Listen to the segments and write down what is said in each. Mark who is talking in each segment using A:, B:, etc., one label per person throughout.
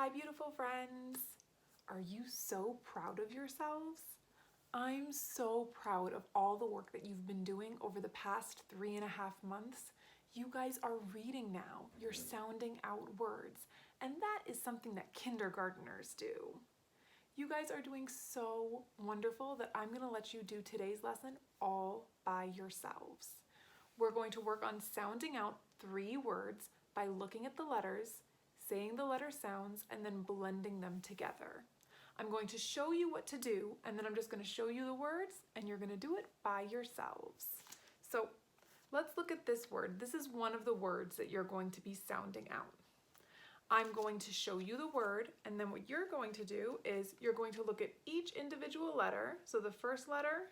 A: Hi, beautiful friends. Are you so proud of yourselves? I'm so proud of all the work that you've been doing over the past 3.5 months. You guys are reading now. You're sounding out words, and that is something that kindergartners do. You guys are doing so wonderful that I'm going to let you do today's lesson all by yourselves. We're going to work on sounding out 3 words by looking at the letters, saying the letter sounds, and then blending them together. I'm going to show you what to do, and then I'm just going to show you the words, and you're going to do it by yourselves. So let's look at this word. This is one of the words that you're going to be sounding out. I'm going to show you the word, and then what you're going to do is you're going to look at each individual letter. So the first letter,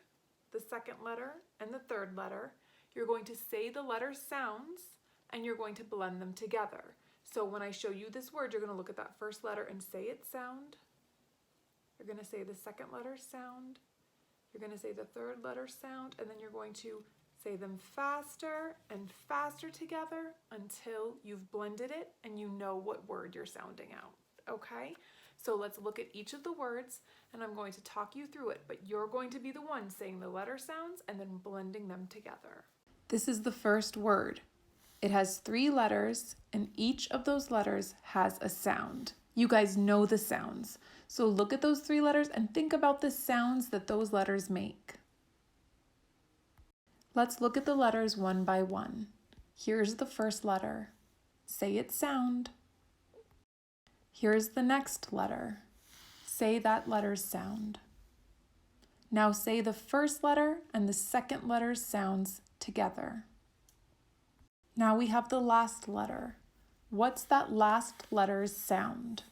A: the second letter, and the third letter. You're going to say the letter sounds, and you're going to blend them together. So when I show you this word, you're going to look at that first letter and say its sound. You're going to say the second letter sound. You're going to say the third letter sound, and then you're going to say them faster and faster together until you've blended it and you know what word you're sounding out, okay? So let's look at each of the words, and I'm going to talk you through it, but you're going to be the one saying the letter sounds and then blending them together. This is the first word. It has 3 letters, and each of those letters has a sound. You guys know the sounds. So look at those 3 letters and think about the sounds that those letters make. Let's look at the letters one by one. Here's the first letter. Say its sound. Here's the next letter. Say that letter's sound. Now say the first letter and the second letter's sounds together. Now we have the last letter. What's that last letter's sound?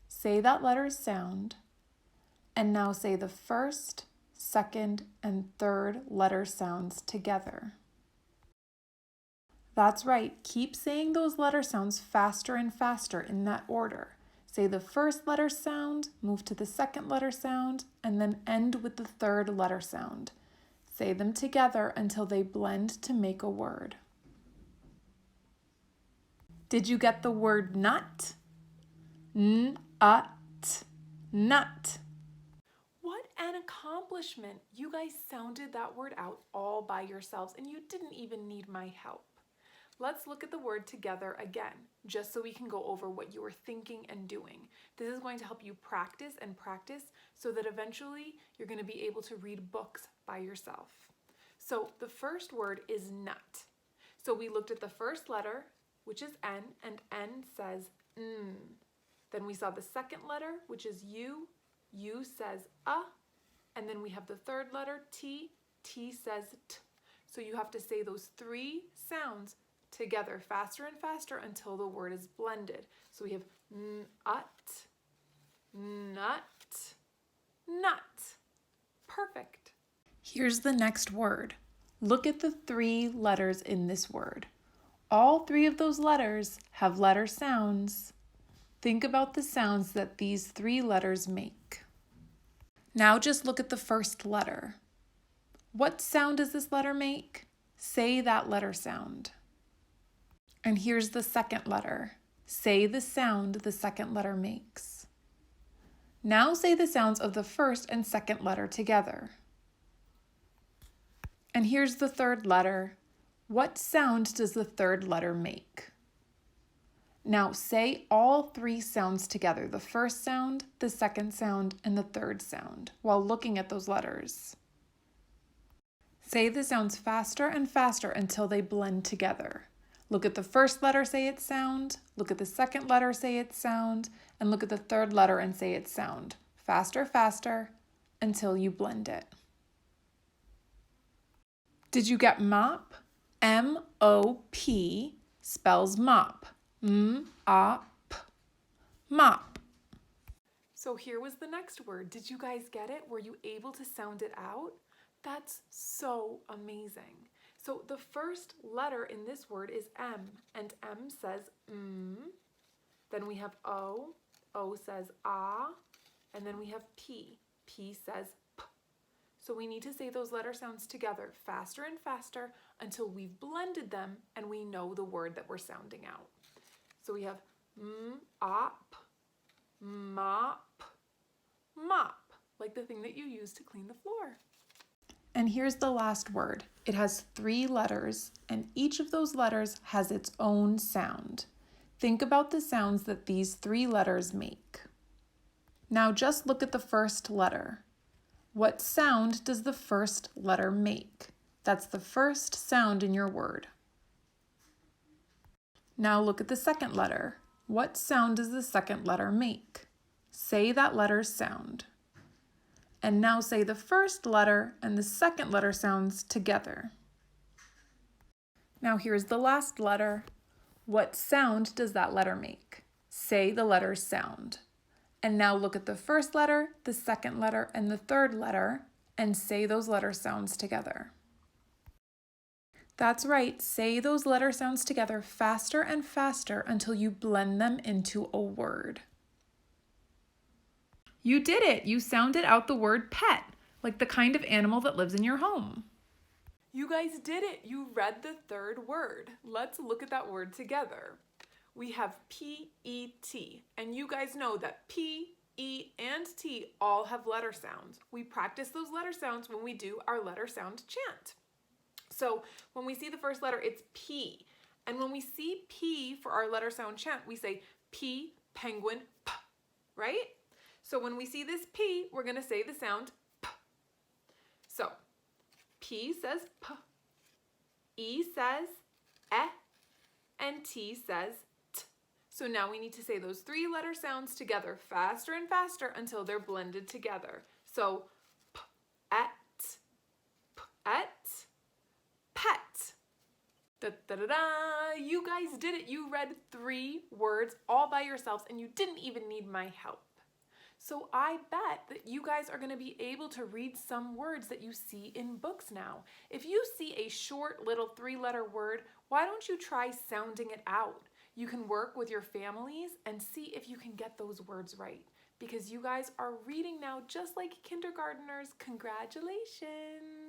A: Say that letter's sound, and now say the first, second, and third letter sounds together. That's right, keep saying those letter sounds faster and faster in that order. Say the first letter sound, move to the second letter sound, and then end with the third letter sound. Say them together until they blend to make a word. Did you get the word nut? N-ut, nut. What an accomplishment! You guys sounded that word out all by yourselves, and you didn't even need my help. Let's look at the word together again, just so we can go over what you were thinking and doing. This is going to help you practice and practice so that eventually you're going to be able to read books by yourself. So the first word is nut. So we looked at the first letter, which is N, and N says N. Then we saw the second letter, which is U. U says and then we have the third letter, T. T says T. So you have to say those 3 sounds together faster and faster until the word is blended. So we have nut, nut, nut. Perfect. Here's the next word. Look at the 3 letters in this word. All 3 of those letters have letter sounds. Think about the sounds that these 3 letters make. Now just look at the first letter. What sound does this letter make? Say that letter sound. And here's the second letter. Say the sound the second letter makes. Now say the sounds of the first and second letter together. And here's the third letter. What sound does the third letter make? Now say all 3 sounds together, the first sound, the second sound, and the third sound, while looking at those letters. Say the sounds faster and faster until they blend together. Look at the first letter, say its sound, look at the second letter, say its sound, and look at the third letter and say its sound. Faster, faster, until you blend it. Did you get mop? M-O-P spells mop. M-O-P. Mop. So here was the next word. Did you guys get it? Were you able to sound it out? That's so amazing. So the first letter in this word is M, and M says Then we have O, O says ah, and then we have P, P says P. So we need to say those letter sounds together faster and faster until we've blended them and we know the word that we're sounding out. So we have M-op, Mop, mop, like the thing that you use to clean the floor. And here's the last word. It has 3 letters, and each of those letters has its own sound. Think about the sounds that these 3 letters make. Now just look at the first letter. What sound does the first letter make? That's the first sound in your word. Now look at the second letter. What sound does the second letter make? Say that letter's sound. And now say the first letter and the second letter sounds together. Now here's the last letter. What sound does that letter make? Say the letter's sound. And now look at the first letter, the second letter, and the third letter, and say those letter sounds together. That's right, say those letter sounds together faster and faster until you blend them into a word. You did it! You sounded out the word pet, like the kind of animal that lives in your home. You guys did it! You read the third word. Let's look at that word together. We have P-E-T, and you guys know that P, E, and T all have letter sounds. We practice those letter sounds when we do our letter sound chant. So when we see the first letter, it's P. And when we see P for our letter sound chant, we say P, penguin, P, right? So when we see this P, we're going to say the sound P. So P says P, E says E, and T says T. So now we need to say those 3 letter sounds together faster and faster until they're blended together. So P, et, pet. Da-da-da-da! You guys did it. You read 3 words all by yourselves and you didn't even need my help. So I bet that you guys are going to be able to read some words that you see in books now. If you see a short little 3-letter word, why don't you try sounding it out? You can work with your families and see if you can get those words right. Because you guys are reading now just like kindergartners. Congratulations!